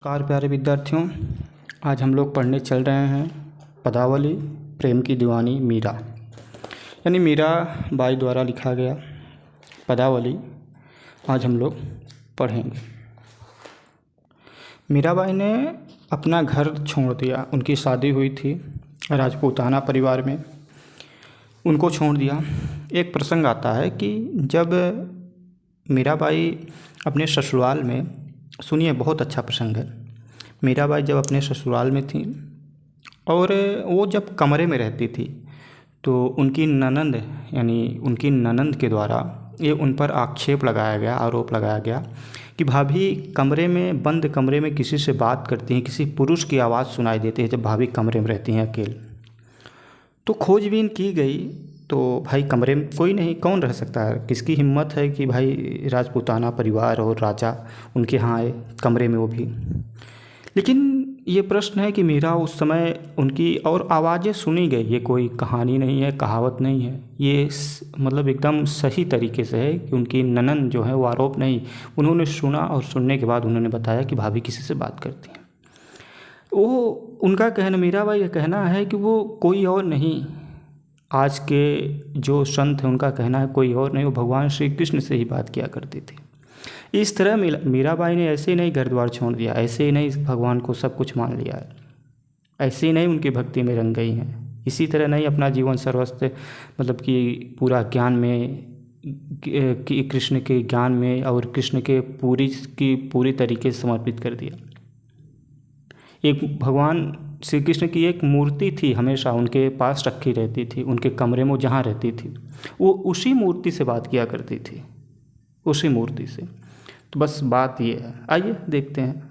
नमस्कार प्यारे विद्यार्थियों, आज हम लोग पढ़ने चल रहे हैं पदावली प्रेम की दीवानी मीरा, यानी मीरा बाई द्वारा लिखा गया पदावली आज हम लोग पढ़ेंगे। मीराबाई ने अपना घर छोड़ दिया। उनकी शादी हुई थी राजपूताना परिवार में, उनको छोड़ दिया। एक प्रसंग आता है कि जब मीराबाई अपने ससुराल में, सुनिए बहुत अच्छा प्रसंग है, मीराबाई जब अपने ससुराल में थी और वो जब कमरे में रहती थी तो उनकी ननंद, यानी उनकी ननंद के द्वारा ये उन पर आक्षेप लगाया गया, आरोप लगाया गया कि भाभी कमरे में, बंद कमरे में किसी से बात करती हैं, किसी पुरुष की आवाज़ सुनाई देती है जब भाभी कमरे में रहती हैं अकेले। तो खोजबीन की गई तो भाई कमरे में कोई नहीं, कौन रह सकता है, किसकी हिम्मत है कि भाई राजपूताना परिवार और राजा उनके यहाँ आए कमरे में, वो भी। लेकिन ये प्रश्न है कि मीरा उस समय उनकी और आवाज़ें सुनी गई। ये कोई कहानी नहीं है, कहावत नहीं है, ये मतलब एकदम सही तरीके से है कि उनकी ननंद जो है वो आरोप नहीं, उन्होंने सुना और सुनने के बाद उन्होंने बताया कि भाभी किसी से बात करती हैं। वो उनका कहना, मीराबाई का कहना है कि वो कोई और नहीं, आज के जो संत हैं उनका कहना है कोई और नहीं, वो भगवान श्री कृष्ण से ही बात किया करती थी। इस तरह मीराबाई ने ऐसे ही नहीं घर द्वार छोड़ दिया, ऐसे ही नहीं भगवान को सब कुछ मान लिया, ऐसे ही नहीं उनकी भक्ति में रंग गई हैं, इसी तरह नहीं अपना जीवन सर्वस्व, मतलब कि पूरा ज्ञान में, कि कृष्ण के ज्ञान में और कृष्ण के पूरी तरीके से समर्पित कर दिया। एक भगवान श्री कृष्ण की एक मूर्ति थी, हमेशा उनके पास रखी रहती थी, उनके कमरे में जहाँ रहती थी वो उसी मूर्ति से बात किया करती थी, उसी मूर्ति से। तो बस बात ये है। आइए देखते हैं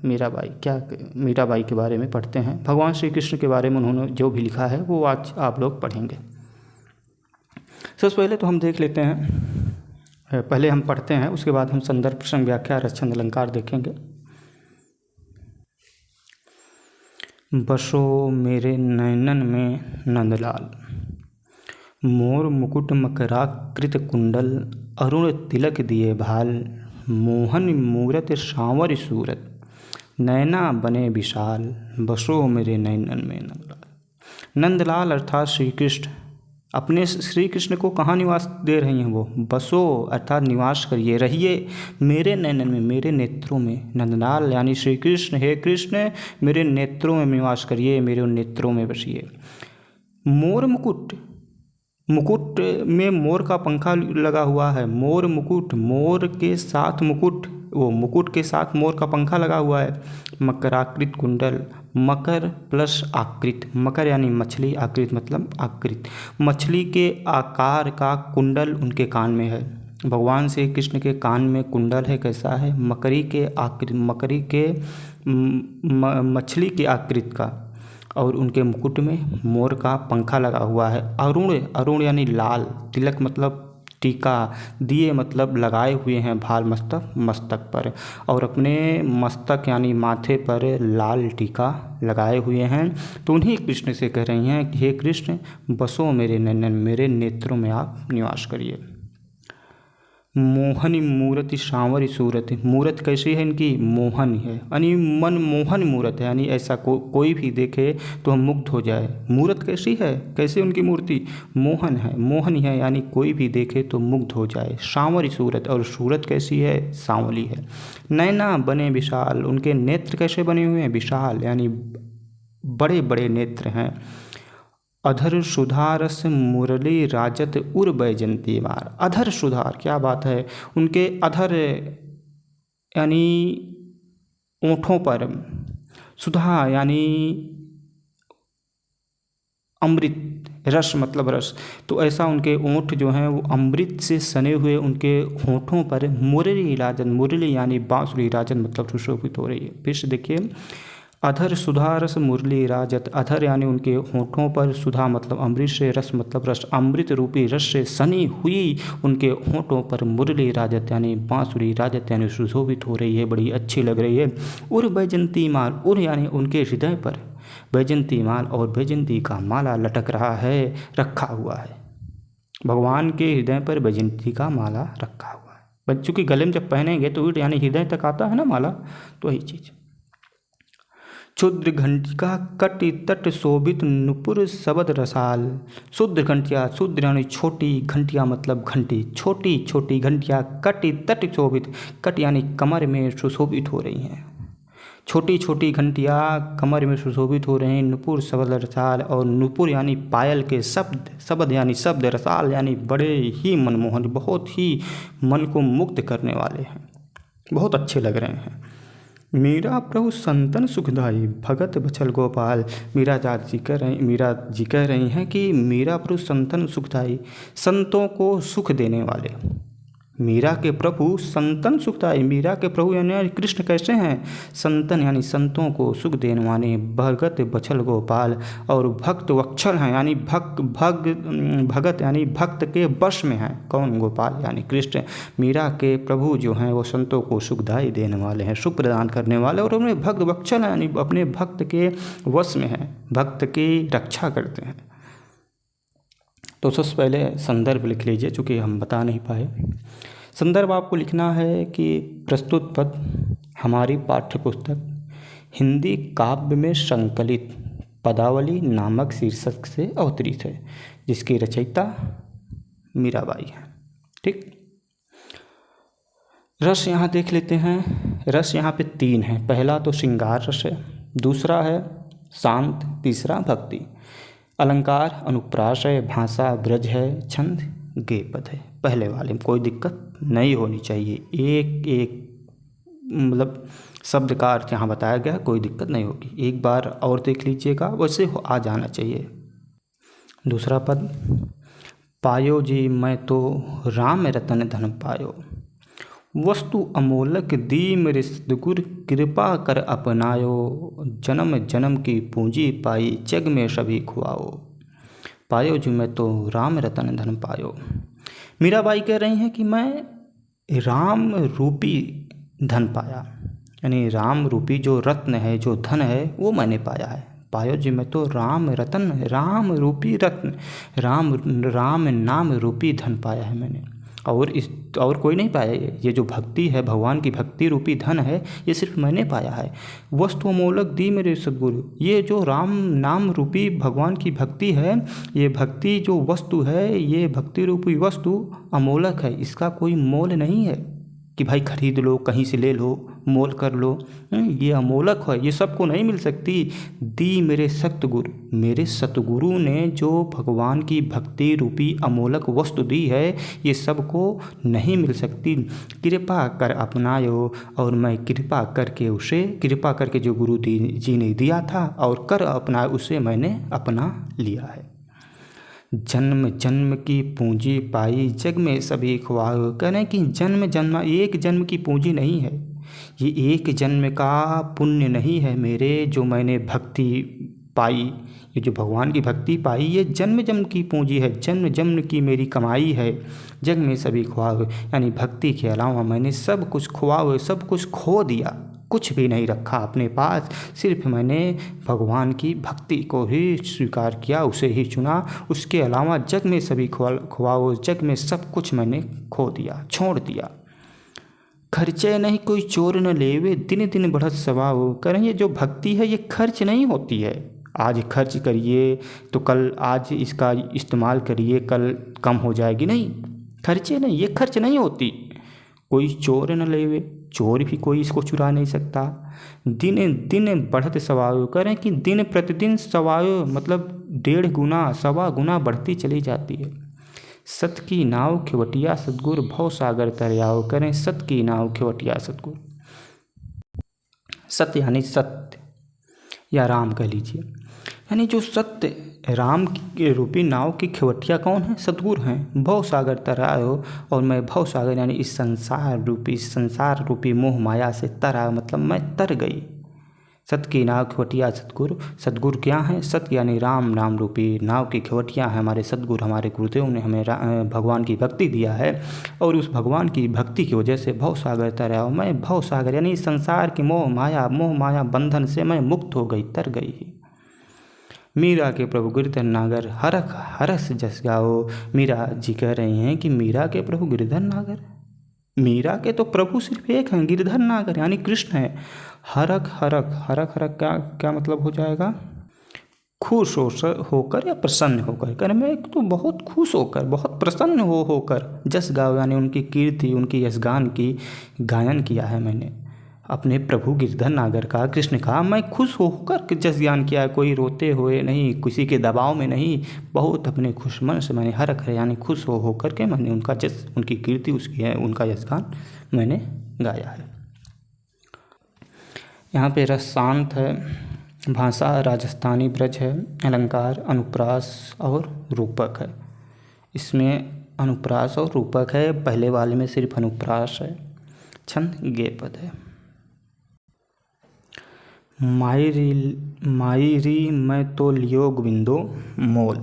मीराबाई के बारे में पढ़ते हैं। भगवान श्री कृष्ण के बारे में उन्होंने जो भी लिखा है वो आज आप लोग पढ़ेंगे। सबसे पहले तो हम देख लेते हैं, पहले हम पढ़ते हैं, उसके बाद हम संदर्भ, प्रसंग, व्याख्या, रसछंद, अलंकार देखेंगे। बसो मेरे नयनन में नंदलाल, मोर मुकुट मकराकृत कुंडल, अरुण तिलक दिए भाल, मोहन मूरत सांवर सूरत, नैना बने विशाल, बसो मेरे नयनन में नंदलाल। नंदलाल अर्थात श्री कृष्ण, अपने श्री कृष्ण को कहाँ निवास दे रही हैं वो? बसो अर्थात निवास करिए, रहिए मेरे नयनन में, मेरे नेत्रों में। नंदलाल यानी श्री कृष्ण, हे कृष्ण मेरे नेत्रों में निवास करिए, मेरे नेत्रों में बसिए। मोर मुकुट, मुकुट में मोर का पंखा लगा हुआ है, मोर मुकुट, मोर के साथ मुकुट, वो मुकुट के साथ मोर का पंखा लगा हुआ है। मकराकृत कुंडल, मकर प्लस आकृत, मकर यानी मछली, आकृत मतलब आकृत, मछली के आकार का कुंडल उनके कान में है। भगवान श्री कृष्ण के कान में कुंडल है, कैसा है? मकरी के आकृत, मकरी के मछली के आकृत का, और उनके मुकुट में मोर का पंखा लगा हुआ है। अरुण, अरुण यानी लाल, तिलक मतलब टीका, दिए मतलब लगाए हुए हैं भाल, मस्तक पर, और अपने मस्तक यानी माथे पर लाल टीका लगाए हुए हैं। तो उन्हीं कृष्ण से कह रही हैं कि हे कृष्ण बसो मेरे नयनन, मेरे नेत्रों में आप निवास करिए। मोहनी मूर्ति सांवरी सूरत, मूरत कैसी है इनकी? मोहन है, यानी मनमोहन मूरत है, यानी ऐसा कोई भी देखे तो हम मुग्ध हो जाए। मूरत कैसी है, कैसे उनकी मूर्ति? मोहन है, मोहन है, यानी कोई भी देखे तो मुग्ध हो जाए। सांवरी सूरत, और सूरत कैसी है? सांवली है। नैना बने विशाल, उनके नेत्र कैसे बने हुए हैं? विशाल यानी बड़े बड़े नेत्र हैं। अधर सुधारस मुरली राजत उर बैजंती मार, अधर सुधार, क्या बात है, उनके अधर यानी ओंठों पर, सुधा यानी अमृत, रस मतलब रस, तो ऐसा उनके ओंठ जो हैं वो अमृत से सने हुए, उनके होठों पर मुरली राजन, मुरली यानी बांसुरी, राजन मतलब सुशोभित हो रही है। फिर से देखिए, अधर सुधा रस मुरली राजत, अधर यानी उनके होठों पर, सुधा मतलब अमृत से, रस मतलब रस, अमृत रूपी रस से सनी हुई उनके होठों पर मुरली राजत यानी बांसुरी, राजत यानी सुशोभित हो रही है, बड़ी अच्छी लग रही है। उर बैजंती माल, उर यानी उनके हृदय पर बैजंती माल, और बैजंती का माला लटक रहा है, रखा हुआ है। भगवान के हृदय पर बैजंती का माला रखा हुआ है। चूँकि गले में जब पहनेंगे तो यानी हृदय तक आता है ना माला, तो वही चीज़। क्षुद्र घंटिका कटि तट शोभित नुपुर शबद रसाल। शुद्र घंटिया, शुद्र यानी छोटी, घंटिया मतलब घंटी, छोटी छोटी घंटिया कटि तट शोभित, कट यानी कमर में सुशोभित हो रही हैं। छोटी छोटी घंटिया कमर में सुशोभित हो रहे हैं। नुपुर शबद रसाल, और नुपुर यानी पायल के शब्द, शब्द यानी शब्द, रसाल यानी बड़े ही मनमोहन, बहुत ही मन को मुक्त करने वाले हैं, बहुत अच्छे लग रहे हैं। मीरा प्रभु संतन सुखदाई भगत बचल गोपाल। मीरा जी कह रही हैं कि मीरा प्रभु संतन सुखदाई, संतों को सुख देने वाले। मीरा के प्रभु संतन सुखदाई, मीरा के प्रभु यानी कृष्ण कैसे हैं? संतन यानी संतों को सुख देने वाले, भगत बचल गोपाल, और भक्त वत्सल हैं यानी भगत यानी भक्त के वश में हैं। कौन? गोपाल यानी कृष्ण। मीरा के प्रभु जो हैं वो संतों को सुखदाई देने वाले हैं, सुख प्रदान करने वाले, और उन्हें भक्त वत्सल हैं यानी अपने भक्त के वश में हैं, भक्त की रक्षा करते हैं। तो सबसे पहले संदर्भ लिख लीजिए, चूँकि हम बता नहीं पाए। संदर्भ आपको लिखना है कि प्रस्तुत पद हमारी पाठ्यपुस्तक हिंदी काव्य में संकलित पदावली नामक शीर्षक से अवतरित है, जिसकी रचयिता मीराबाई है। ठीक, रस यहाँ देख लेते हैं। रस यहाँ पे 3 है। पहला तो श्रृंगार रस है, दूसरा है शांत, तीसरा भक्ति। अलंकार अनुप्रास है, भाषा ब्रज है, छंद गेय पद है। पहले वाले में कोई दिक्कत नहीं होनी चाहिए, एक एक मतलब शब्द का अर्थ यहाँ बताया गया, कोई दिक्कत नहीं होगी। एक बार और देख लीजिएगा, वैसे आ जाना चाहिए। दूसरा पद, पायो जी मैं तो राम रतन धन पायो, वस्तु अमोलक दी मेरे सद्गुर कृपा कर अपनायो, जन्म जन्म की पूंजी पाई जग में सभी खुआओ। पायो जी मैं तो राम रतन धन पायो। मीराबाई कह रही हैं कि मैं राम रूपी धन पाया, यानी राम रूपी जो रत्न है, जो धन है, वो मैंने पाया है। पायो जी मैं तो राम रतन, राम रूपी रत्न, राम नाम रूपी धन पाया है मैंने, और कोई नहीं पाया। ये जो भक्ति है, भगवान की भक्ति रूपी धन है, ये सिर्फ मैंने पाया है। वस्तु अमोलक दी मेरे सद्गुरु, ये जो राम नाम रूपी भगवान की भक्ति है, ये भक्ति जो वस्तु है, ये भक्ति रूपी वस्तु अमोलक है, इसका कोई मोल नहीं है कि भाई खरीद लो, कहीं से ले लो, मोल कर लो। ये अमोलक है, ये सबको नहीं मिल सकती। दी मेरे सतगुरु, मेरे सतगुरु ने जो भगवान की भक्ति रूपी अमोलक वस्तु दी है, ये सबको नहीं मिल सकती। कृपा कर अपनायो, और मैं कृपा करके जो गुरु जी ने दिया था और कर अपना, उसे मैंने अपना लिया है। जन्म जन्म की पूंजी पाई जग में सभी खुआओ। कह रहे हैं कि एक जन्म की पूंजी नहीं है, ये एक जन्म का पुण्य नहीं है मेरे, जो मैंने भक्ति पाई, ये जो भगवान की भक्ति पाई, ये जन्म जन्म की पूंजी है, जन्म जन्म की मेरी कमाई है। जग में सभी खुआओ, यानी भक्ति के अलावा मैंने सब कुछ खुआओ, सब कुछ खो दिया, कुछ भी नहीं रखा अपने पास, सिर्फ मैंने भगवान की भक्ति को ही स्वीकार किया, उसे ही चुना। उसके अलावा जग में सभी खुआओ, जग में सब कुछ मैंने खो दिया, छोड़ दिया। खर्चे नहीं कोई चोर न लेवे, दिन दिन बढ़त स्वभाव। करें ये जो भक्ति है, ये खर्च नहीं होती है। आज खर्च करिए तो कल, आज इसका इस्तेमाल करिए, कल कम हो जाएगी, नहीं, खर्चे नहीं, ये खर्च नहीं होती। कोई चोर न लेवे, चोर भी कोई इसको चुरा नहीं सकता। दिन दिन बढ़त स्वभाव, करें कि दिन प्रतिदिन स्वभाव मतलब 1.5 गुना 1.25 गुना बढ़ती चली जाती है। सत की नाव खेवटिया सतगुर भव सागर तरयाओ। करें सत की नाव खेवटिया सतगुर, सत्य यानी सत्य या राम कह लीजिए, यानी जो सत्य राम के रूपी नाव की खेवटिया कौन है? सतगुरु हैं। भव सागर तरायो, और मैं भव सागर यानी इस संसार रूपी मोह माया से तरा, मतलब मैं तर गई। सत्य की नाव खेवटिया सतगुरु, सतगुरु क्या है? सत्य यानी राम नाम रूपी नाव की खेवटिया है हमारे सतगुरु, हमारे गुरुदेव ने हमें भगवान की भक्ति दिया है, और उस भगवान की भक्ति की वजह से भव सागर तरायो, मैं भव सागर यानी संसार की मोह माया बंधन से मैं मुक्त हो गई, तर गई। मीरा के प्रभु गिरधर नागर हरस जस गाओ। मीरा जी कह रही हैं कि मीरा के प्रभु गिरधर नागर, मीरा के तो प्रभु सिर्फ एक हैं, गिरधर नागर यानी कृष्ण है। हरक हरक हरक हरक क्या क्या मतलब हो जाएगा? खुश होकर या प्रसन्न होकर। कर मैं तो बहुत खुश होकर, बहुत प्रसन्न होकर जस गाओ, यानी उनकी कीर्ति, उनकी यशगान की गायन किया है मैंने अपने प्रभु गिरधर नागर का, कृष्ण का। मैं खुश होकर जस गान किया है, कोई रोते हुए नहीं, किसी के दबाव में नहीं, बहुत अपने खुश मन से मैंने हरख है यानी खुश होकर के मैंने उनका जस, उनकी कीर्ति उसकी है, उनका यशगान मैंने गाया है। यहाँ पे रस शांत है, भाषा राजस्थानी ब्रज है, अलंकार अनुप्रास और रूपक है। इसमें अनुप्रास और रूपक है, पहले वाले में सिर्फ अनुप्रास है। छंद गेय पद है। मायरी मैं तो लियो गोविंदो मोल।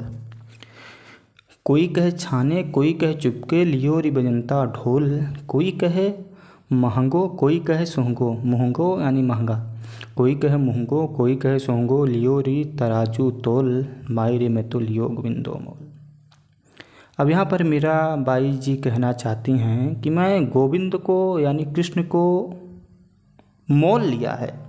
कोई कहे छाने कोई कहे चुपके, लियो री बजंता ढोल। कोई कहे महंगो कोई कहे सोहंगो, महंगो यानी महंगा। कोई कहे महंगो कोई कहे सोहंगो, लियो री तराजू तोल। मायरी मैं तो लियो गोविंदो मोल। अब यहाँ पर मीरा बाई जी कहना चाहती हैं कि मैं गोविंद को यानी कृष्ण को मोल लिया है।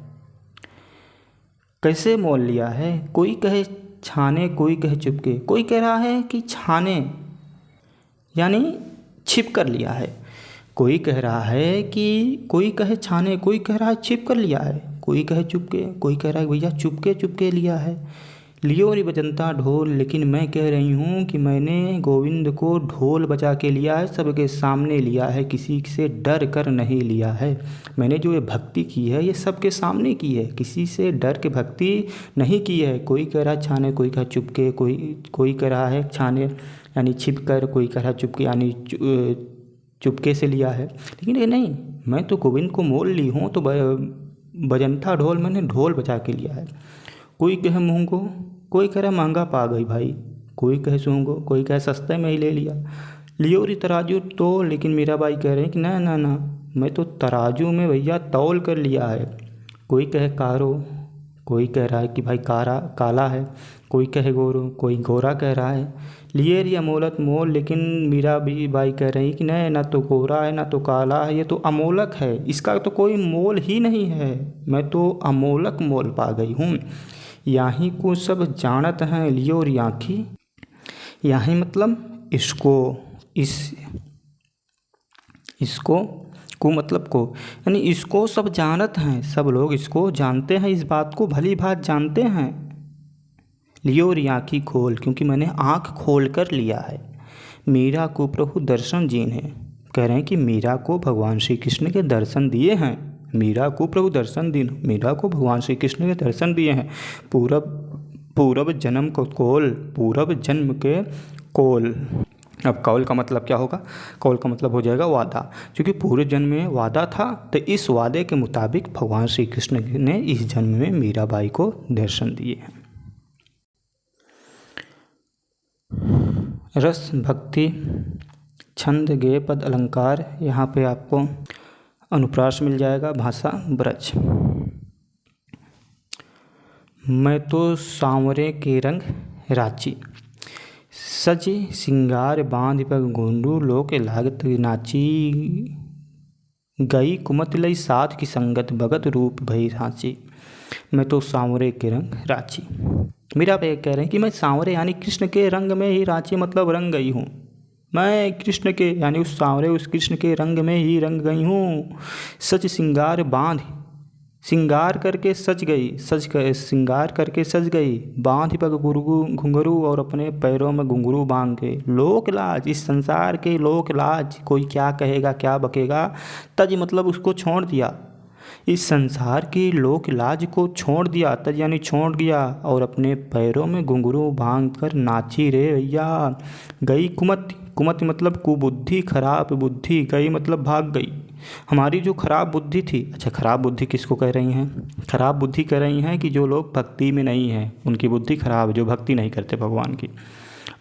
कैसे मोल लिया है? कोई कहे छाने कोई कहे चुपके। कोई कह रहा है कि छाने यानी छिप कर लिया है। कोई कह रहा है कि कोई कहे छाने, कोई कह रहा है छिप कर लिया है। कोई कहे चुपके, कोई कह रहा है भैया चुपके चुपके लिया है। लियो री बजंता ढोल, लेकिन मैं कह रही हूँ कि मैंने गोविंद को ढोल बजा के लिया है, सबके सामने लिया है, किसी से डर कर नहीं लिया है। मैंने जो ये भक्ति की है ये सबके सामने की है, किसी से डर के भक्ति नहीं की है। कोई कह रहा है छाने, कोई कहा चुपके, कोई कह रहा है छाने यानी छिप कर, कोई कह रहा है चुपके यानी चुपके से लिया है। लेकिन ये नहीं, मैं तो गोविंद को मोल ली हूँ, तो बजंता ढोल मैंने ढोल बजा के लिया है। कोई कहे महंगो, कोई कह रहा महंगा पा गई भाई। कोई कहे सोहंगो, कोई कहे सस्ते में ही ले लिया। लियो री तराजू तो, लेकिन मीरा बाई कह रहे हैं कि ना ना ना, मैं तो तराजू में भैया तौल कर लिया है। कोई कहे कारो, कोई कह रहा है कि भाई काला है। कोई कहे गोरो, कोई गोरा कह रहा है। लिए री अमोलक मोल, लेकिन मीरा बाई कह रही कि नहीं, ना तो गोरा है ना तो काला है, ये तो अमोलक है, इसका तो कोई मोल ही नहीं है। मैं तो अमोलक मोल पा गई हूँ। याही को सब जानत हैं लियो री आँखी। याही मतलब इसको, इसको को मतलब को, यानी इसको सब जानत हैं, सब लोग इसको जानते हैं, इस बात को भली भांति जानते हैं। लियो री आँखी खोल, क्योंकि मैंने आँख खोल कर लिया है। मीरा को प्रभु दर्शन जिन्हे, कह रहे हैं कि मीरा को भगवान श्री कृष्ण के दर्शन दिए हैं। मीरा को प्रभु दर्शन दिन, मीरा को भगवान श्री कृष्ण के दर्शन दिए हैं। पूर्व जन्म को कोल, पूर्व जन्म के कोल। अब कौल का मतलब क्या होगा? कौल का मतलब हो जाएगा वादा, क्योंकि पूर्व जन्म में वादा था, तो इस वादे के मुताबिक भगवान श्री कृष्ण ने इस जन्म में मीराबाई को दर्शन दिए हैं। रस भक्ति, छंद गेय पद अलंकार, यहाँ पे आपको अनुप्रास मिल जाएगा। भाषा ब्रज। मैं तो सांवरे के रंग राची, सज सिंगार बांध पर घुंडू लोक लागत नाची। गई कुमत लई साथ की संगत भगत रूप भई रांची। मैं तो सांवरे के रंग रांची। मीरा बाई कह रहे हैं कि मैं सांवरे यानी कृष्ण के रंग में ही रांची मतलब रंग गई हूँ। मैं कृष्ण के यानी उस सांवरे उस कृष्ण के रंग में ही रंग गई हूँ। सच सिंगार बांध, सिंगार करके सज गई, सिंगार करके सज गई। बांध पर घुंघरू, और अपने पैरों में घुंघरू बांध के। लोक लाज, इस संसार के लोक लाज, कोई क्या कहेगा क्या बकेगा, तज मतलब उसको छोड़ दिया। इस संसार की लोक लाज को छोड़ दिया, तज यानी छोड़ दिया, और अपने पैरों में घुंघरू बांध कर नाची रे भैया। गई कुमति, कुमति मतलब कुबुद्धि, खराब बुद्धि। गई मतलब भाग गई। हमारी जो खराब बुद्धि थी, अच्छा खराब बुद्धि किसको कह रही हैं? खराब बुद्धि कह रही हैं कि जो लोग भक्ति में नहीं हैं उनकी बुद्धि खराब है, जो भक्ति नहीं करते भगवान की।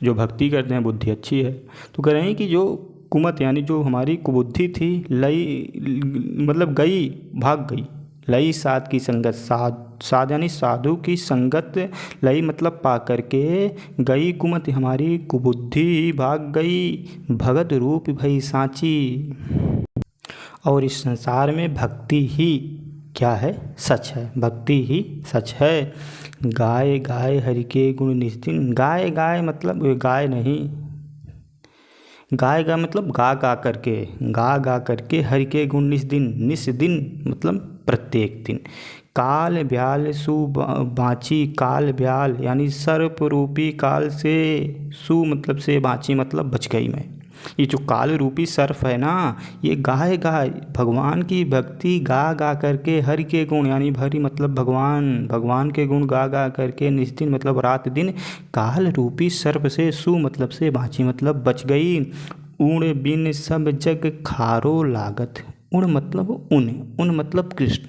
जो भक्ति करते हैं बुद्धि अच्छी है। तो कह रहे हैं कि जो कुमत यानी जो हमारी कुबुद्धि थी, लई मतलब गई, भाग गई। लई साध की संगत, साध यानी साधु की संगत, लई मतलब पा करके, गई कुमत हमारी कुबुद्धि भाग गई, भगत रूप भई सांची। और इस संसार में भक्ति ही क्या है, सच है। भक्ति ही सच है। गाय गाय हरि के गुण निस दिन। गाय गाय मतलब गाय नहीं, गाय गा मतलब गा गा करके, गा गा करके हरि के गुण निस दिन मतलब प्रत्येक दिन। काल ब्याल सु बाँची, काल ब्याल यानी सर्प रूपी काल से, सु मतलब से, बाँची मतलब बच गई मैं। ये जो काल रूपी सर्प है ना, ये गाय गाय भगवान की भक्ति गा गा करके, हरि के गुण यानी हरि मतलब भगवान, भगवान के गुण गा गा करके, निस्दिन मतलब रात दिन, काल रूपी सर्प से, सु मतलब से, बाँची मतलब बच गई। ऊण बिन सब जग खारो लागत। उण मतलब उन मतलब कृष्ण।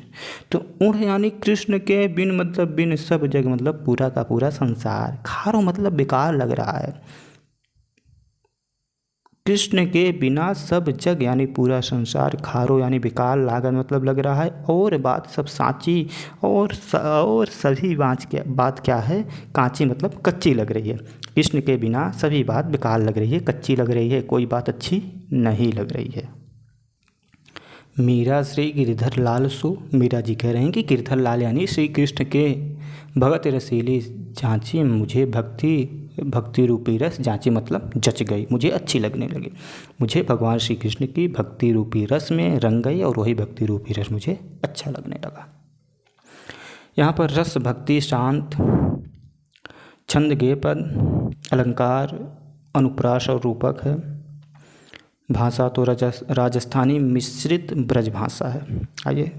तो उण यानी कृष्ण के बिन मतलब बिन, सब जग मतलब पूरा का पूरा संसार, खारो मतलब बेकार लग रहा है। कृष्ण के बिना सब जग यानी पूरा संसार, खारो यानी बेकार, लागत मतलब लग रहा है। और बात सब साँची, और सभी बात क्या है, कांची मतलब कच्ची लग रही है। कृष्ण के बिना सभी बात बेकार लग रही है, कच्ची लग रही है, कोई बात अच्छी नहीं लग रही है। मीरा श्री गिरधर लाल सु। मीरा जी कह रहे हैं कि गिरधर लाल यानी श्री कृष्ण के भगत रसीली जाँची मुझे भक्ति रूपी रस, जाँची मतलब जच गई, मुझे अच्छी लगने लगी। मुझे भगवान श्री कृष्ण की भक्ति रूपी रस में रंग गई और वही भक्ति रूपी रस मुझे अच्छा लगने लगा। यहाँ पर रस, भक्ति, शांत, छंद, गेय पद, अलंकार, अनुप्रास और रूपक है। भाषा तो राजस्थानी मिश्रित ब्रज भाषा है। आइए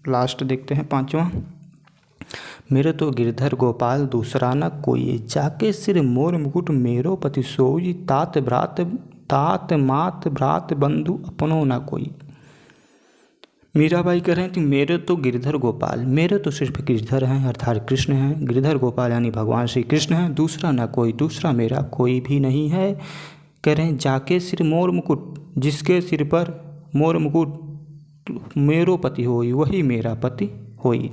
लास्ट देखते हैं, पांचवा। मेरे तो गिरधर गोपाल दूसरा न कोई, जाके सिर मोर मुकुट मेरो पति सोई, तात मात भ्रात बंधु अपनो न कोई। मीराबाई कह रहे हैं कि मेरे तो गिरधर गोपाल, मेरे तो सिर्फ गिरधर हैं अर्थात कृष्ण हैं। गिरधर गोपाल यानी भगवान श्री कृष्ण हैं, दूसरा ना कोई, दूसरा मेरा कोई भी नहीं है। कह रहे हैं जाके सिर मोर मुकुट, जिसके सिर पर मोर मुकुट मेरो पति होई, वही मेरा पति होई।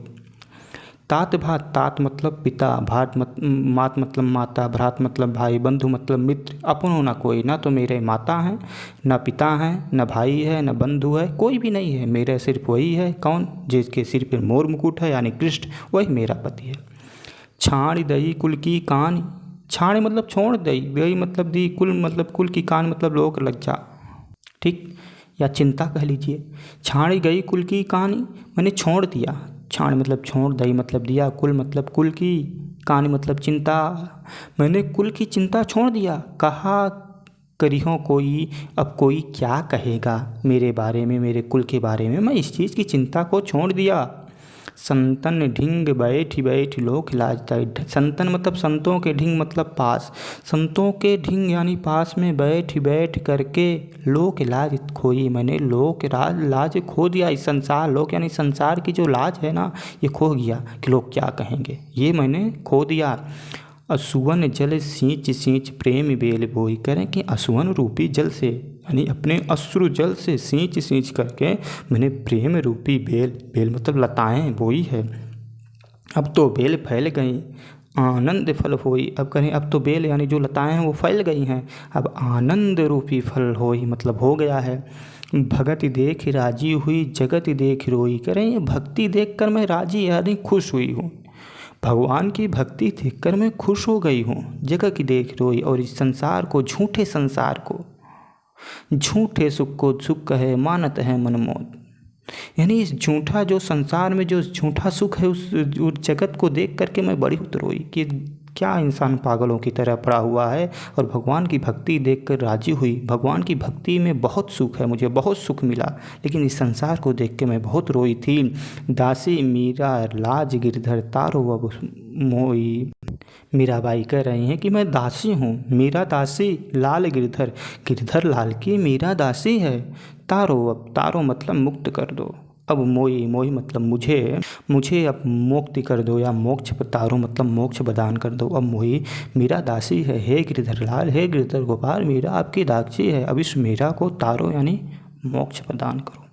तात भात, तात मतलब पिता, मात मतलब माता, भ्रात मतलब भाई, बंधु मतलब मित्र, अपनो ना कोई, ना तो मेरे माता हैं, ना पिता हैं, ना भाई है, ना बंधु है, कोई भी नहीं है, मेरा सिर्फ वही है। कौन? जिसके सिर पर मोर मुकुट है यानी कृष्ण, वही मेरा पति है। छाण दई कुल की कान। छाण मतलब छोड़ दई, दई मतलब दी, कुल मतलब कुल की, कान मतलब लोक लज्जा, ठीक, या चिंता कह लीजिए। छाड़ी गई कुल की कहानी, मैंने छोड़ दिया। छाड़ मतलब छोड़, दई मतलब दिया, कुल मतलब कुल की, कहानी मतलब चिंता, मैंने कुल की चिंता छोड़ दिया। कहा करिहो कोई, अब कोई क्या कहेगा मेरे बारे में, मेरे कुल के बारे में, मैं इस चीज़ की चिंता को छोड़ दिया। संतन ढिंग बैठ बैठ लोक लाजता। संतन मतलब संतों के, ढिंग मतलब पास, संतों के ढिंग यानी पास में बैठ बैठ करके लोक लाज खोई, मैंने लोक लाज खो दिया। इस संसार, लोक यानी संसार की जो लाज है ना, ये खो गया कि लोग क्या कहेंगे, ये मैंने खो दिया। असुवन जल सींच सींच प्रेम बेल बोई। करें कि असुवन रूपी जल से यानी अपने अश्रु जल से सींच सींच करके मैंने प्रेम रूपी बेल, बेल मतलब लताएं बोई है। अब तो बेल फैल गई, आनंद फल होई। अब करें अब तो बेल यानी जो लताएं हैं वो फैल गई हैं, अब आनंद रूपी फल होई मतलब हो गया है। भगति देख राजी हुई, जगत देख रोई। करें भक्ति देखकर मैं राजी यानी खुश हुई हूँ, भगवान की भक्ति देखकर मैं खुश हो गई हूँ। जगह की देख रोई, और इस संसार को, झूठे संसार को, झूठे सुख को सुख कहे मानत है मनमोद। यानी इस झूठा जो संसार में जो झूठा सुख है, उस जगत को देख करके मैं बड़ी रोई कि क्या इंसान पागलों की तरह पड़ा हुआ है, और भगवान की भक्ति देखकर राजी हुई। भगवान की भक्ति में बहुत सुख है, मुझे बहुत सुख मिला, लेकिन इस संसार को देख के मैं बहुत रोई थी। दासी मीरा लाज गिरधर तारो अब मोई। मीराबाई कह रही हैं कि मैं दासी हूँ, मीरा दासी, लाल गिरधर, गिरधर लाल की मीरा दासी है। तारो, अब तारो मतलब मुक्त कर दो, अब मोई, मोई मतलब मुझे अब मुक्ति कर दो, या मोक्ष, तारो मतलब मोक्ष प्रदान कर दो। अब मोई मीरा दासी है, हे गिरधर लाल, हे गिरधर गोपाल, मीरा आपकी दासी है, अब इस मीरा को तारो यानी मोक्ष प्रदान करो।